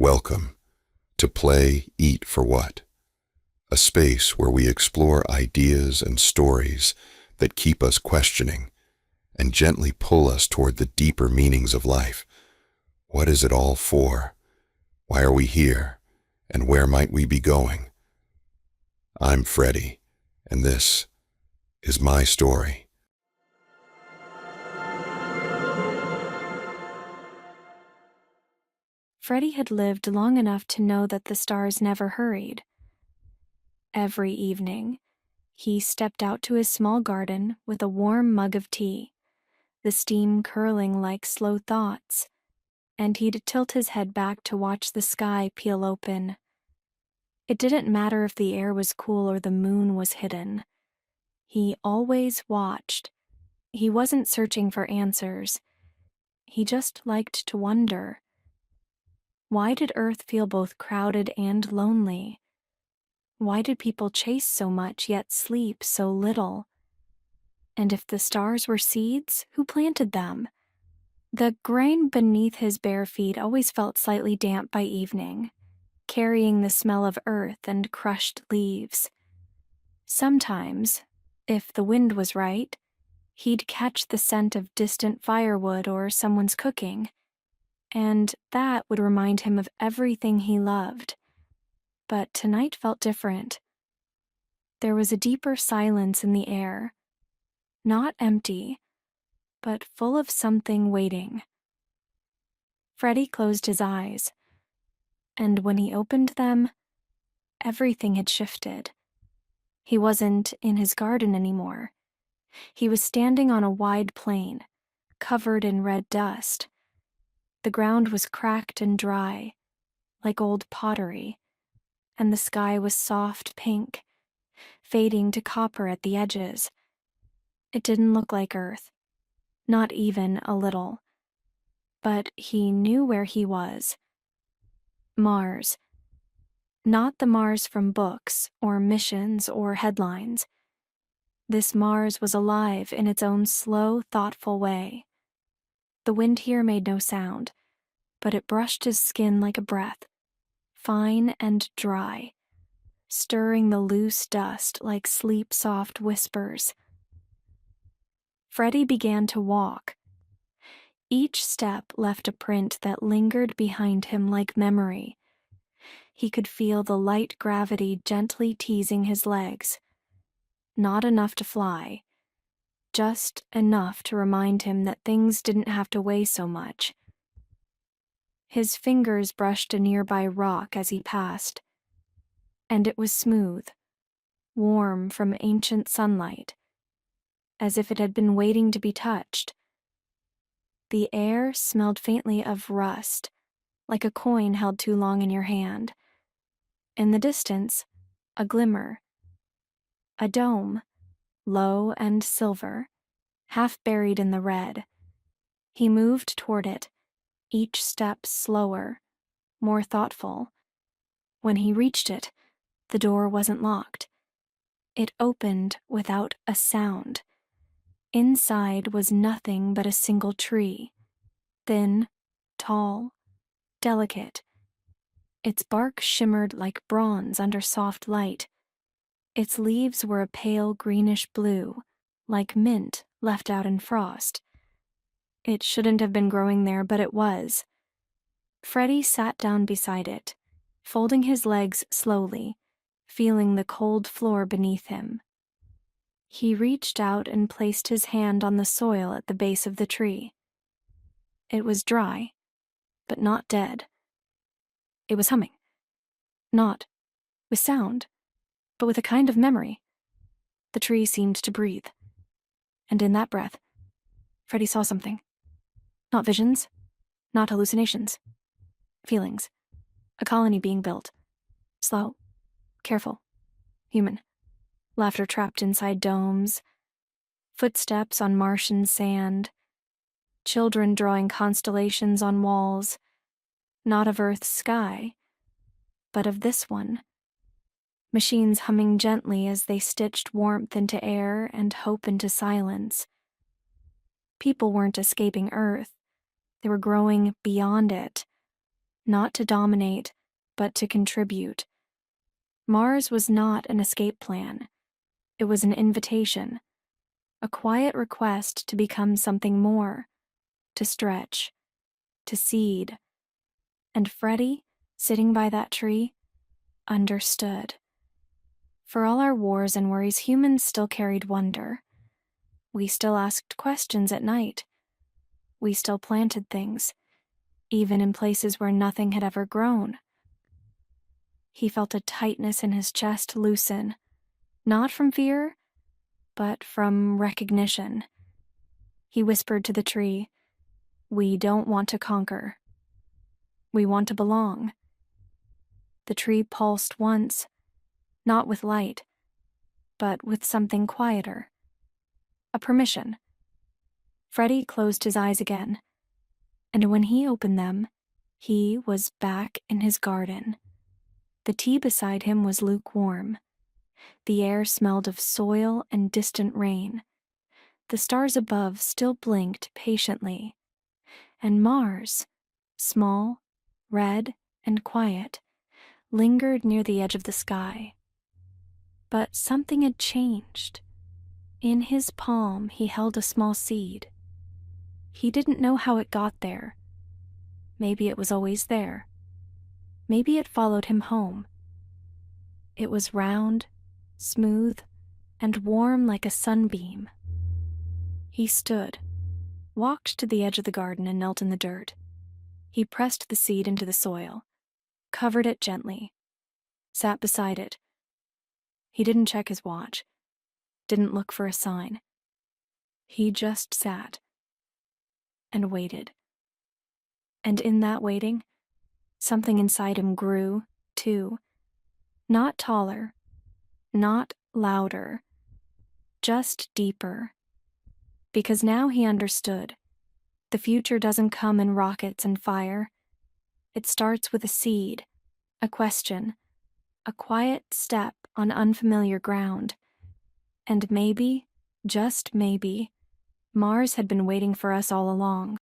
Welcome to Play, Eat for What? A space where we explore ideas and stories that keep us questioning and gently pull us toward the deeper meanings of life. What is it all for? Why are we here? And where might we be going? I'm Freddy, and this is my story. Freddy had lived long enough to know that the stars never hurried. Every evening, he stepped out to his small garden with a warm mug of tea, the steam curling like slow thoughts, and he'd tilt his head back to watch the sky peel open. It didn't matter if the air was cool or the moon was hidden. He always watched. He wasn't searching for answers. He just liked to wonder. Why did Earth feel both crowded and lonely? Why did people chase so much yet sleep so little? And if the stars were seeds, who planted them? The grain beneath his bare feet always felt slightly damp by evening, carrying the smell of earth and crushed leaves. Sometimes, if the wind was right, he'd catch the scent of distant firewood or someone's cooking, and that would remind him of everything he loved. But tonight felt different. There was a deeper silence in the air, not empty, but full of something waiting. Freddy closed his eyes, and when he opened them, everything had shifted. He wasn't in his garden anymore. He was standing on a wide plain, covered in red dust. The ground was cracked and dry, like old pottery, and the sky was soft pink, fading to copper at the edges. It didn't look like Earth, not even a little. But he knew where he was. Mars. Not the Mars from books or missions or headlines. This Mars was alive in its own slow, thoughtful way. The wind here made no sound, but it brushed his skin like a breath, fine and dry, stirring the loose dust like sleep-soft whispers. Freddy began to walk. Each step left a print that lingered behind him like memory. He could feel the light gravity gently teasing his legs. Not enough to fly, just enough to remind him that things didn't have to weigh so much. His fingers brushed a nearby rock as he passed, and it was smooth, warm from ancient sunlight, as if it had been waiting to be touched. The air smelled faintly of rust, like a coin held too long in your hand. In the distance, a glimmer. A dome, low and silver, half buried in the red. He moved toward it, each step slower, more thoughtful. When he reached it, the door wasn't locked. It opened without a sound. Inside was nothing but a single tree, thin, tall, delicate. Its bark shimmered like bronze under soft light. Its leaves were a pale greenish blue, like mint left out in frost. It shouldn't have been growing there, but it was. Freddy sat down beside it, folding his legs slowly, feeling the cold floor beneath him. He reached out and placed his hand on the soil at the base of the tree. It was dry, but not dead. It was humming. Not with sound, but with a kind of memory. The tree seemed to breathe. And in that breath, Freddy saw something. Not visions, not hallucinations. Feelings. A colony being built. Slow, careful, human. Laughter trapped inside domes. Footsteps on Martian sand. Children drawing constellations on walls. Not of Earth's sky, but of this one. Machines humming gently as they stitched warmth into air and hope into silence. People weren't escaping Earth. They were growing beyond it. not to dominate, but to contribute. Mars was not an escape plan. It was an invitation, a quiet request to become something more, to stretch, to seed. And Freddy, sitting by that tree, understood. For all our wars and worries, humans still carried wonder. We still asked questions at night. We still planted things, even in places where nothing had ever grown. He felt a tightness in his chest loosen, not from fear, but from recognition. He whispered to the tree, "We don't want to conquer. We want to belong." The tree pulsed once, not with light, but with something quieter. A permission. Freddy closed his eyes again, and when he opened them, he was back in his garden. The tea beside him was lukewarm. The air smelled of soil and distant rain. The stars above still blinked patiently. And Mars, small, red, and quiet, lingered near the edge of the sky. But something had changed. In his palm, he held a small seed. He didn't know how it got there. Maybe it was always there. Maybe it followed him home. It was round, smooth, and warm like a sunbeam. He stood, walked to the edge of the garden and knelt in the dirt. He pressed the seed into the soil, covered it gently, sat beside it. He didn't check his watch, didn't look for a sign. He just sat and waited. And in that waiting, something inside him grew, too. Not taller, not louder, just deeper. Because now he understood. The future doesn't come in rockets and fire. It starts with a seed, a question, a quiet step on unfamiliar ground. And maybe, just maybe, Mars had been waiting for us all along.